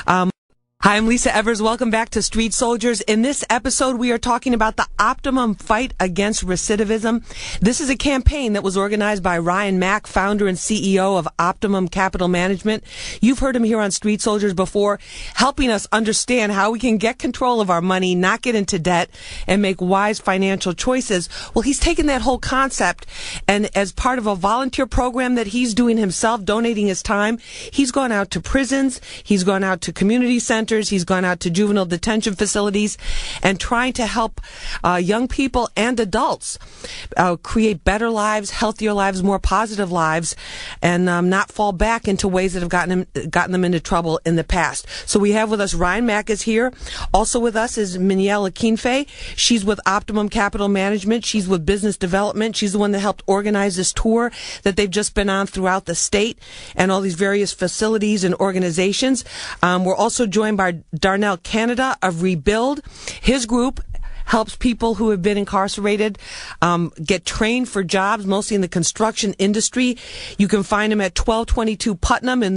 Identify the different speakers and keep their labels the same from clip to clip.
Speaker 1: Hi, I'm Lisa Evers. Welcome back to Street Soldiers. In this episode, we are talking about the Optimum fight against recidivism. This is a campaign that was organized by Ryan Mack, founder and CEO of Optimum Capital Management. You've heard him here on Street Soldiers before, helping us understand how we can get control of our money, not get into debt, and make wise financial choices. Well, he's taken that whole concept, and as part of a volunteer program that he's doing himself, donating his time, he's gone out to prisons, he's gone out to community centers, he's gone out to juvenile detention facilities and trying to help young people and adults create better lives, healthier lives, more positive lives, and not fall back into ways that have gotten them into trouble in the past. So we have with us Ryan Mack is here. Also with us is Manyell Akinfe. She's with Optimum Capital Management. She's with Business Development. She's the one that helped organize this tour that they've just been on throughout the state and all these various facilities and organizations. We're also joined by Darnell Canada of Rebuild. His group helps people who have been incarcerated get trained for jobs, mostly in the construction industry. You can find him at 1222 Putnam in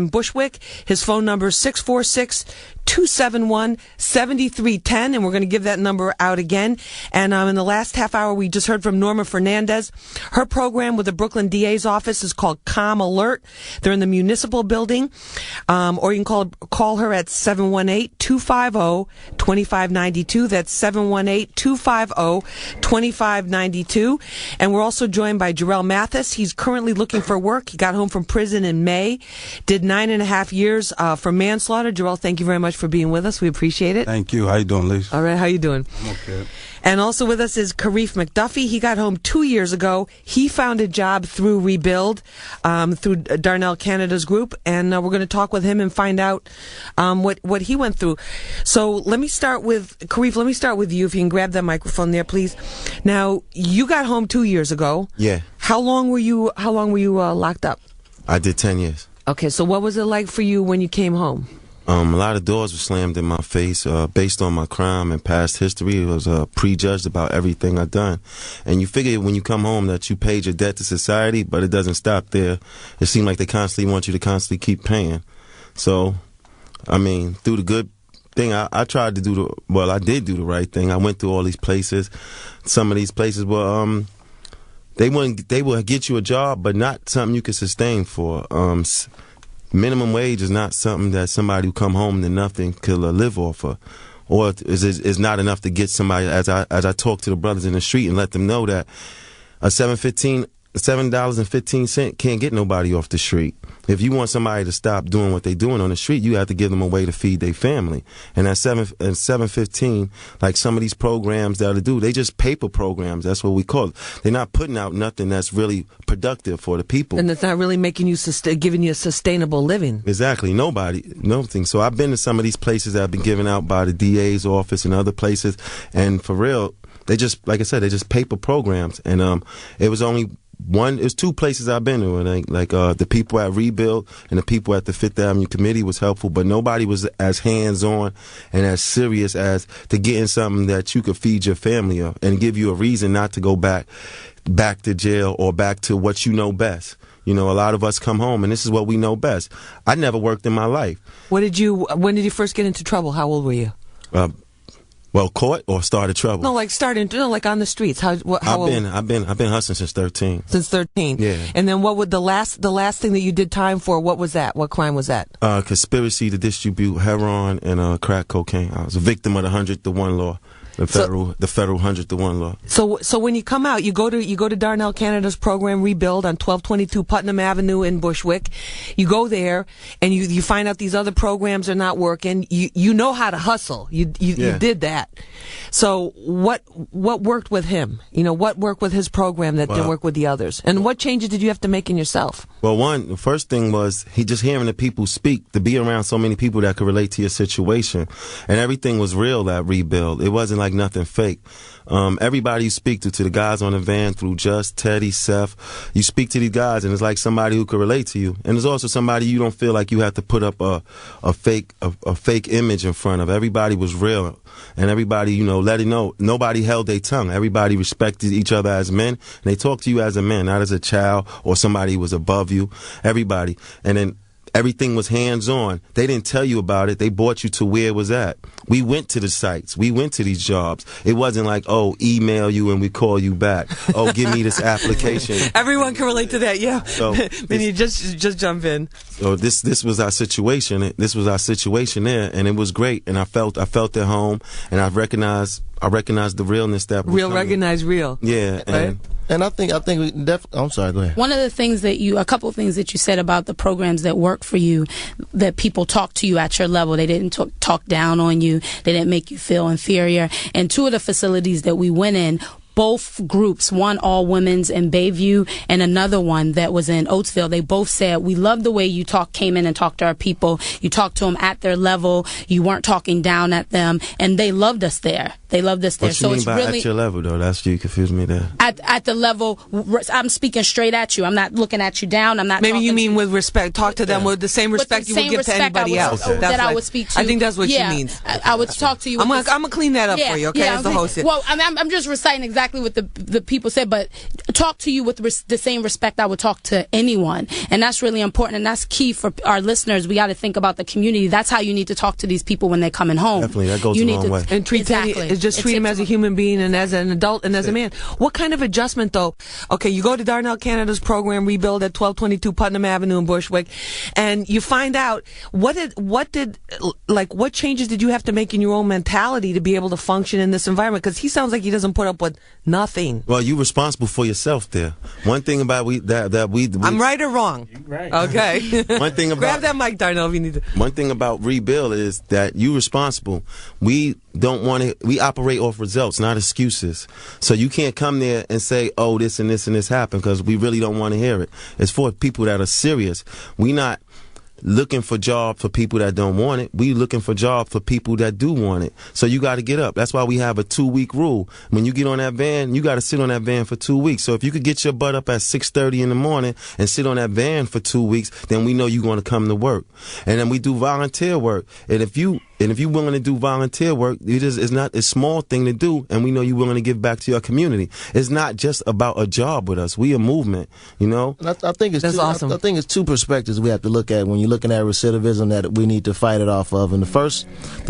Speaker 1: Bushwick. His phone number is 646-271-7310, and we're going to give that number out again. And in the last half hour, we just heard from Norma Fernandez. Her program with the Brooklyn DA's office is called Calm Alert. They're in the municipal building, or you can call her at 718-250-2592. That's 718-250-2592. And we're also joined by Jarrell Mathis. He's currently looking for work. He got home from prison in May, did 9.5 years for manslaughter. Jarrell, thank you very much for being with us. We appreciate it.
Speaker 2: Thank you. How you doing, Lisa?
Speaker 1: All right, how you doing?
Speaker 2: I'm okay.
Speaker 1: And also with us is Karif McDuffie. He got home 2 years ago. He found a job through Rebuild, through Darnell Canada's group, and we're going to talk with him and find out what he went through. So let me start with Karif. Let me start with you. If you can grab that microphone there, please. Now, you got home 2 years ago.
Speaker 3: Yeah.
Speaker 1: How long were you locked up?
Speaker 3: I did 10 years.
Speaker 1: Okay, so what was it like for you when you came home?
Speaker 3: A lot of doors were slammed in my face based on my crime and past history. It was prejudged about everything I'd done. And you figure when you come home that you paid your debt to society, but it doesn't stop there. It seemed like they constantly want you to constantly keep paying. So, I mean, through the good thing, I tried to I did do the right thing. I went through all these places. Some of these places were, they will get you a job, but not something you could sustain for. Minimum wage is not something that somebody who come home to nothing could live off of, or is not enough to get somebody. As I talk to the brothers in the street and let them know that a $7.15 can't get nobody off the street. If you want somebody to stop doing what they're doing on the street, you have to give them a way to feed their family. And at $7.15, like some of these programs that they just paper programs. That's what we call it. They're not putting out nothing that's really productive for the people.
Speaker 1: And it's not really making you giving you a sustainable living.
Speaker 3: Exactly. Nothing. So I've been to some of these places that have been given out by the DA's office and other places, and for real, they just, like I said, they just paper programs. And it was only there's two places I've been to, and the people at Rebuild and the people at the Fifth Avenue Committee was helpful, but nobody was as hands-on and as serious as to getting something that you could feed your family of and give you a reason not to go back to jail or back to what you know best. You know, a lot of us come home, and this is what we know best. I never worked in my life. When did you
Speaker 1: first get into trouble? How old were you?
Speaker 3: Well, caught or started trouble?
Speaker 1: No, like on the streets. I've been
Speaker 3: hustling since 13.
Speaker 1: Since 13.
Speaker 3: Yeah. And
Speaker 1: then what would the last thing that you did time for? What was that? What crime was that?
Speaker 3: Conspiracy to distribute heroin and crack cocaine. I was a victim of the 100-to-1 law. The federal 100-to-1 law.
Speaker 1: So when you come out, you go to Darnell Canada's program Rebuild on 1222 Putnam Avenue in Bushwick. You go there and you find out these other programs are not working. You know how to hustle. You did that. So what worked with him? You know, what worked with his program that didn't work with the others? And what changes did you have to make in yourself?
Speaker 3: Well, the first thing was just hearing the people speak, to be around so many people that could relate to your situation. And everything was real at Rebuild. It wasn't like nothing fake. Everybody you speak to the guys on the van, through Just, Teddy, Seth, you speak to these guys and it's like somebody who could relate to you. And there's also somebody you don't feel like you have to put up a fake image in front of. Everybody was real. And everybody, let it know. Nobody held their tongue. Everybody respected each other as men. And they talked to you as a man, not as a child or somebody who was above you. Everybody. And then Everything was hands-on. They didn't tell you about it. They brought you to where it was at. We went to the sites. We went to these jobs. It wasn't like, oh, email you and we call you back. Oh, give me this application.
Speaker 1: Everyone can relate to that, yeah.
Speaker 3: So
Speaker 1: you just jump in.
Speaker 3: So this was our situation. This was our situation there, and it was great. And I felt at home, and I recognized the realness that was coming.
Speaker 1: Recognize real.
Speaker 3: Yeah,
Speaker 1: right?
Speaker 2: And I think we I'm sorry, go ahead.
Speaker 4: One of the things a couple of things that you said about the programs that work for you, that people talk to you at your level. They didn't talk down on you. They didn't make you feel inferior. And two of the facilities that we went in, both groups, one all women's in Bayview and another one that was in Oatsville, they both said, we love the way you came in and talked to our people. You talked to them at their level. You weren't talking down at them, and they loved us there. They loved us there.
Speaker 3: What you mean by at your level, though? That's you confused me there.
Speaker 4: At the level, I'm speaking straight at you. I'm not looking at you down. I'm not.
Speaker 1: Maybe you mean with respect. Talk to them with the same respect you would give to anybody else.
Speaker 4: That I would speak to.
Speaker 1: I think that's what she means.
Speaker 4: I would talk to you.
Speaker 1: I'm gonna clean that up for you, okay? As the host.
Speaker 4: Well, I'm just reciting exactly what the people said, but talk to you with the same respect I would talk to anyone, and that's really important, and that's key for our listeners. We got to think about the community. That's how you need to talk to these people when they're coming home.
Speaker 3: Definitely, that goes a long way.
Speaker 1: And treat him as a human being and as an adult and as a man. What kind of adjustment, though? Okay, you go to Darnell Canada's program, Rebuild, at 1222 Putnam Avenue in Bushwick, and you find out what changes did you have to make in your own mentality to be able to function in this environment? Because he sounds like he doesn't put up with nothing.
Speaker 3: Well, you're responsible for yourself there. One thing about we
Speaker 1: I'm right or wrong?
Speaker 5: You're right.
Speaker 1: Okay.
Speaker 3: One thing about
Speaker 1: grab that mic, Darnell, if you need to.
Speaker 3: One thing about Rebuild is that you're responsible. We operate off results, not excuses. So you can't come there and say, oh, this and this and this happened, because we really don't want to hear it. It's for people that are serious. We not looking for job for people that don't want it. We looking for job for people that do want it. So you got to get up. That's why we have a 2-week rule. When you get on that van, you got to sit on that van for 2 weeks. So if you could get your butt up at 6:30 in the morning and sit on that van for 2 weeks, then we know you're going to come to work. And then we do volunteer work. And if you're willing to do volunteer work, it's not a small thing to do, and we know you're willing to give back to your community. It's not just about a job with us. We a movement, you know.
Speaker 2: And I think it's
Speaker 1: awesome.
Speaker 2: I think it's two perspectives we have to look at when you're looking at recidivism that we need to fight it off of. And the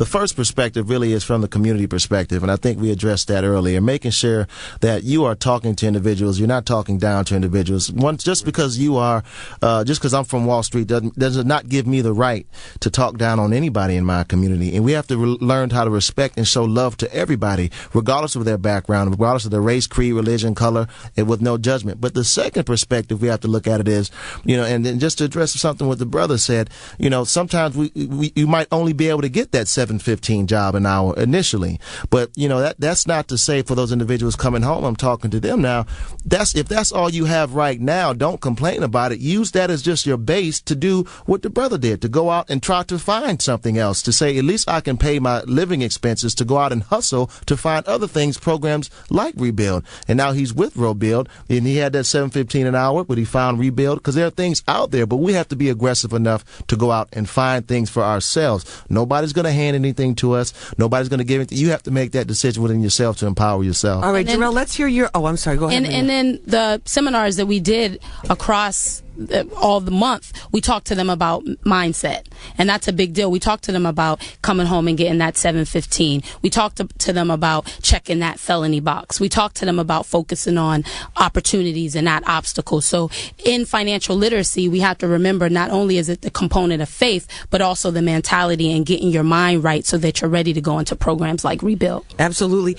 Speaker 2: first perspective really is from the community perspective, and I think we addressed that earlier. Making sure that you are talking to individuals, you're not talking down to individuals. Just because I'm from Wall Street does not give me the right to talk down on anybody in my community. And we have to learn how to respect and show love to everybody, regardless of their background, regardless of their race, creed, religion, color, and with no judgment. But the second perspective we have to look at it is, and then just to address something what the brother said, sometimes you might only be able to get that $7.15 job an hour initially. But, that's not to say for those individuals coming home, I'm talking to them now, if that's all you have right now, don't complain about it. Use that as just your base to do what the brother did, to go out and try to find something else, to say, at least I can pay my living expenses, to go out and hustle to find other things, programs like Rebuild. And now he's with Rebuild, and he had that $7.15 an hour, but he found Rebuild, because there are things out there, but we have to be aggressive enough to go out and find things for ourselves. Nobody's going to hand anything to us. Nobody's going to give anything. You have to make that decision within yourself to empower yourself.
Speaker 1: All right, Jarrell, let's hear your... Oh, I'm sorry. Go ahead.
Speaker 4: And then the seminars that we did across all the month, we talked to them about mindset, and that's a big deal. We talked to them about coming home and getting that $7.15. We talked to them about checking that felony box. We talked to them about focusing on opportunities and not obstacles. So in financial literacy, we have to remember not only is it the component of faith, but also the mentality and getting your mind right so that you're ready to go into programs like Rebuild.
Speaker 1: Absolutely.